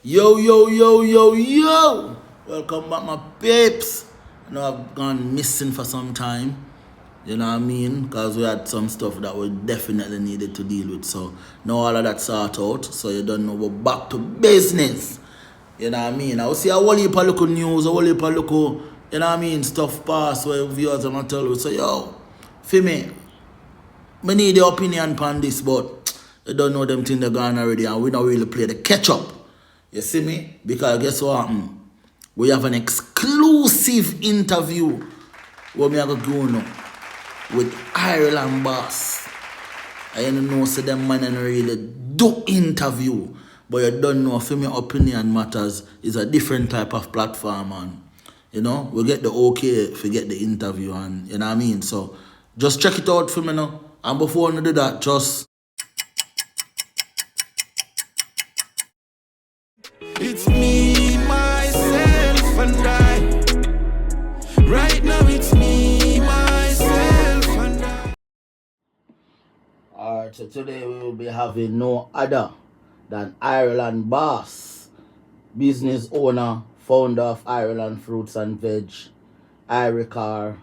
Yo, yo, yo, yo, yo! Welcome back, my peeps. I know I've gone missing for some time. You know what I mean? Because we had some stuff that we definitely needed to deal with. So, now all of that sort out. So, you don't know, we're back to business. You know what I mean? I will see a whole heap of local news, a whole heap of local, you know what I mean, stuff pass where viewers are going to tell you. So, yo, for me, I need the opinion on this, but you don't know them things they're gone already, and we don't really play the catch up. You see me? Because guess what happened? We have an exclusive interview where me are going to go now with Ireland boss. I don't know so them man and really do interview. But you don't know for me opinion matters is a different type of platform, and you know, we get the okay if we get the interview, and you know what I mean? So just check it out for me now. And before I do that, just It's me, myself, and I. Right now, it's me, myself, and I. alright, so today we will be having no other than Ireland boss, business owner, founder of Ireland Fruits and Veg, Iricar,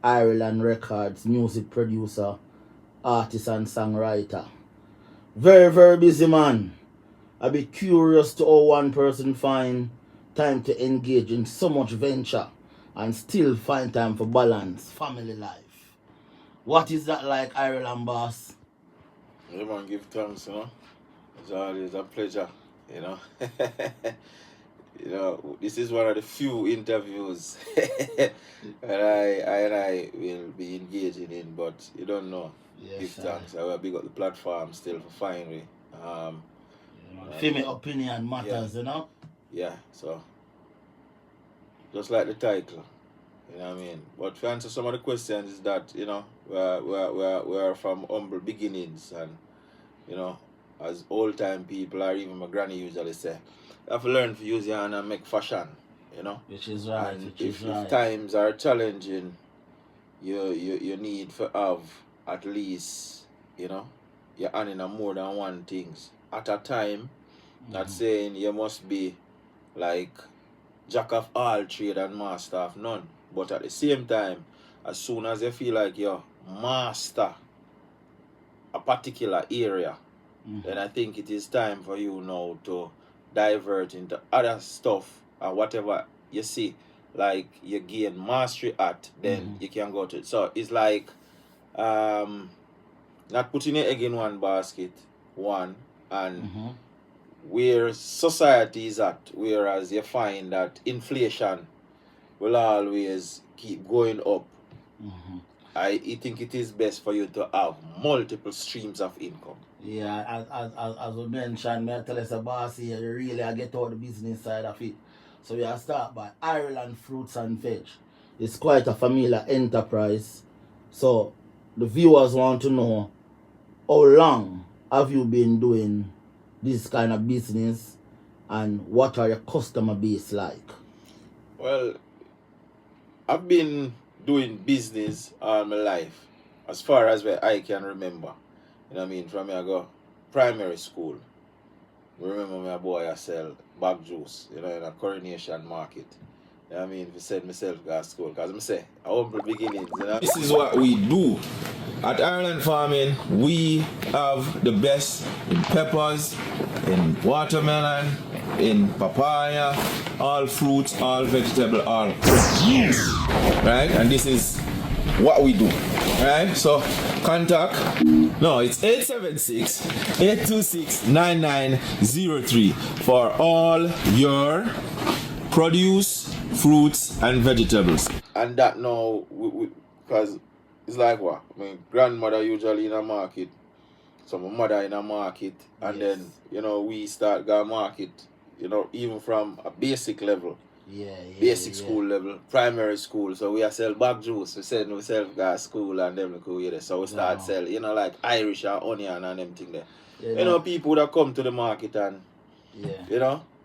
Ireland Records, music producer, artist and songwriter. Very, very busy man. I be curious to how one person find time to engage in so much venture and still find time for balance, family life. What is that like, Ireland boss? Yeah, man, give thanks. It's always a pleasure, you know. This is one of the few interviews that I will be engaging in, but you don't know. Yes, Give sir. thanks. I will be got the platform still for finally. Female opinion matters, you know? Yeah, so just like the title, you know what I mean. But to answer some of the questions is that, we're from humble beginnings, and as old time people, or even my granny usually say, you have to learn to use your hand and make fashion, you know. Which is right, And which is if right. times are challenging, you need to have at least, your hand in a more than one things at a time. Not saying you must be like jack of all trade and master of none, but at the same time, as soon as you feel like you're master a particular area, then I think it is time for you now to divert into other stuff, and whatever you see like you gain mastery at, then you can go to it. So it's like not putting your egg in one basket, and where society is at, whereas you find that inflation will always keep going up. I think it is best for you to have multiple streams of income. Yeah, as we mentioned, me I tell us a boss here, you really I get out the business side of it. So we are start by Ireland Fruits and Veg. It's quite a familiar enterprise. So the viewers want to know, how long have you been doing this kind of business, and what are your customer base like? Well, I've been doing business all my life, as far as where I can remember. You know what I mean? From here I go primary school. Remember my boy I sell bag juice, in a coronation market. You know what I mean? If I send myself to school. Because I say, I humble beginnings, This is what we do. At Ireland Farming, we have the best in peppers, in watermelon, in papaya, all fruits, all vegetable, all produce. Right? And this is what we do. Right? So contact. No, it's 876-826-9903 for all your produce, fruits, and vegetables. And that now, because it's like what? My grandmother usually in a market, so my mother in a market, and then, we start going market, even from a basic level. Basic school level, primary school. So we are sell bag juice. We sell gas school and them go with it. So we start sell, like Irish or onion and them thing there. People that come to the market and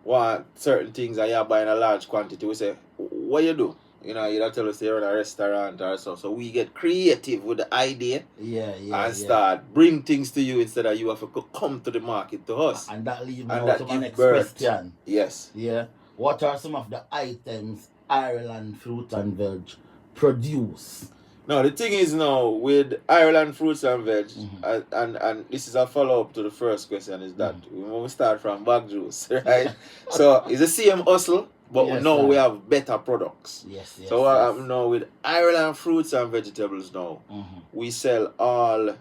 want certain things and you're buying a large quantity. We say, what you do? You know, you don't tell us you're in a restaurant or so. So we get creative with the idea and start bring things to you instead of you have to come to the market to us. And that leads me And now that to my give next birth. question. Yes. Yeah. What are some of the items Ireland Fruit and Veg produce? No, the thing is now with Ireland Fruits and Veg, and this is a follow up to the first question, is that when we start from bag juice, right? So it's the same hustle, but we have better products. Yes. So now with Ireland Fruits and Vegetables now, we sell all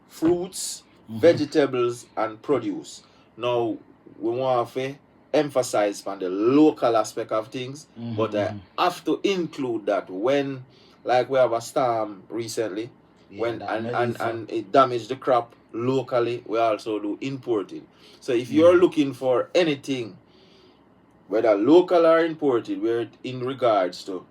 fruits, vegetables, and produce. Now we want to emphasize on the local aspect of things, but I have to include that when, like, we have a storm recently, and it damaged the crop locally, we also do importing. So if you're looking for anything, whether local or imported, we're in regards to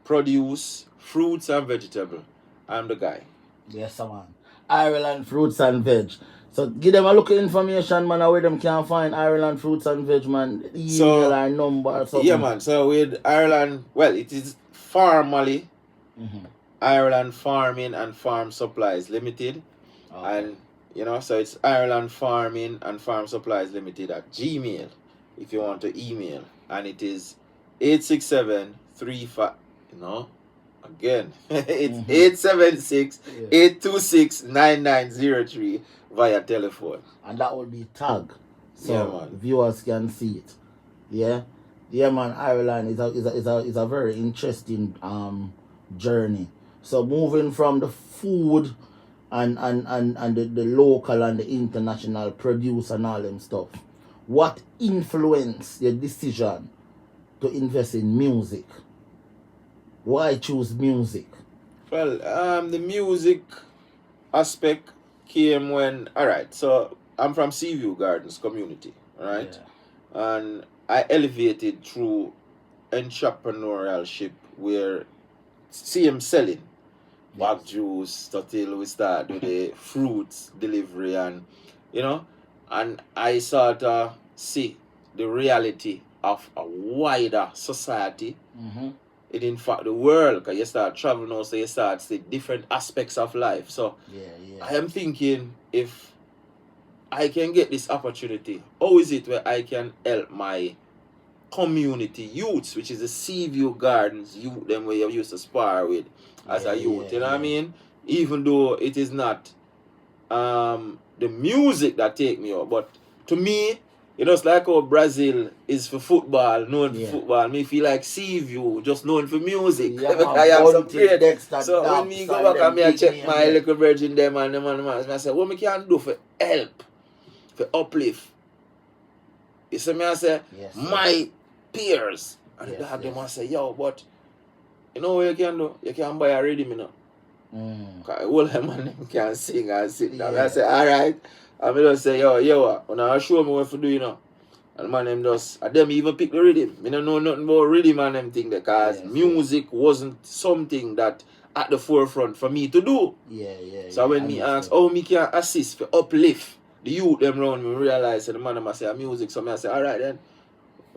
produce, fruits and vegetable, I'm the guy. Yes, man. Ireland Fruits and Veg. So give them a look at information, man, where them can find Ireland Fruits and Veg, man. Email or number or something. Yeah, man. So with Ireland, well, it is formally Ireland Farming and Farm Supplies Limited. And, you know, so it's Ireland Farming and Farm Supplies Limited at Gmail, if you want to email. And it is 867-35, again, it's 876-826-9903 via telephone. And that will be tag, so viewers can see it. Yeah, man. Ireland is a very interesting journey. So moving from the food and the local and the international produce and all them stuff, what influenced your decision to invest in music? Why choose music? Well, the music aspect came when, alright, so I'm from Seaview Gardens community, right? Yeah. And I elevated through entrepreneurship where see him selling bag juice till we start with the fruits delivery, and and I sort of see the reality of a wider society. It in fact the world, because you start traveling now, so you start to see different aspects of life. So I am thinking, if I can get this opportunity, how is it where I can help my community youths, which is the Seaview Gardens youth, them where you used to spar with as a youth, you know what I mean? Even though it is not the music that take me out, but to me, it's like how Brazil is for football, known for football. Me feel like Seaview, just known for music. I have some great. So when me go back and me I check my little virgin them and I say, what me can do for help, for uplift? You see me, I say, my peers. And the dog them I say, yo, but you know what you can do? You can buy a rhythm, Because all them man them can sing and sit down. I say, alright. And I just say, yo, when I show me what to do, And man them just, and them even pick the rhythm. I don't know nothing about rhythm and them thing, because music wasn't something that at the forefront for me to do. So when me ask how me can assist for uplift the youth them around me, realize that the man them say music. So I say, alright then,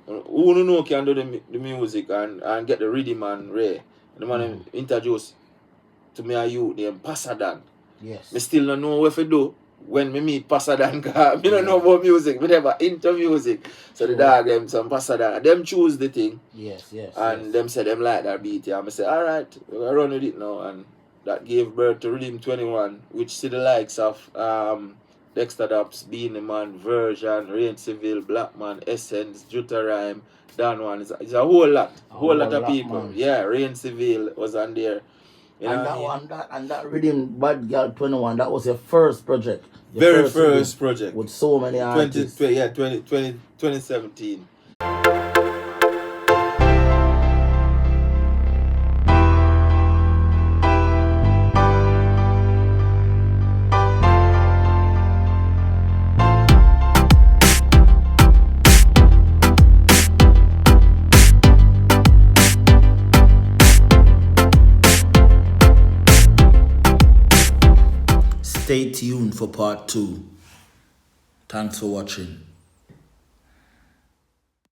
who no know can do the music and get the rhythm and ray. And the man them introduce to me a youth named Pasadan. Me still don't know what to do. When me meet Pasadan, because I don't know about music, me never into music. So the dog them some Pasadan, them choose the thing. And them say them like that beat, and I say, alright, we're run with it now. And that gave birth to Rhythm 21, which see the likes of Dexter Daps, Being the Man, Version, Rain Civil, Blackman, Essence, Jutta Rhyme, Dan One. It's a whole lot. Whole lot of people. Man. Yeah, Rain Civil was on there. You know and that Rhythm Bad Girl 21, that was your first project. Very first project. With so many artists. 2017. Stay tuned for part 2. Thanks for watching.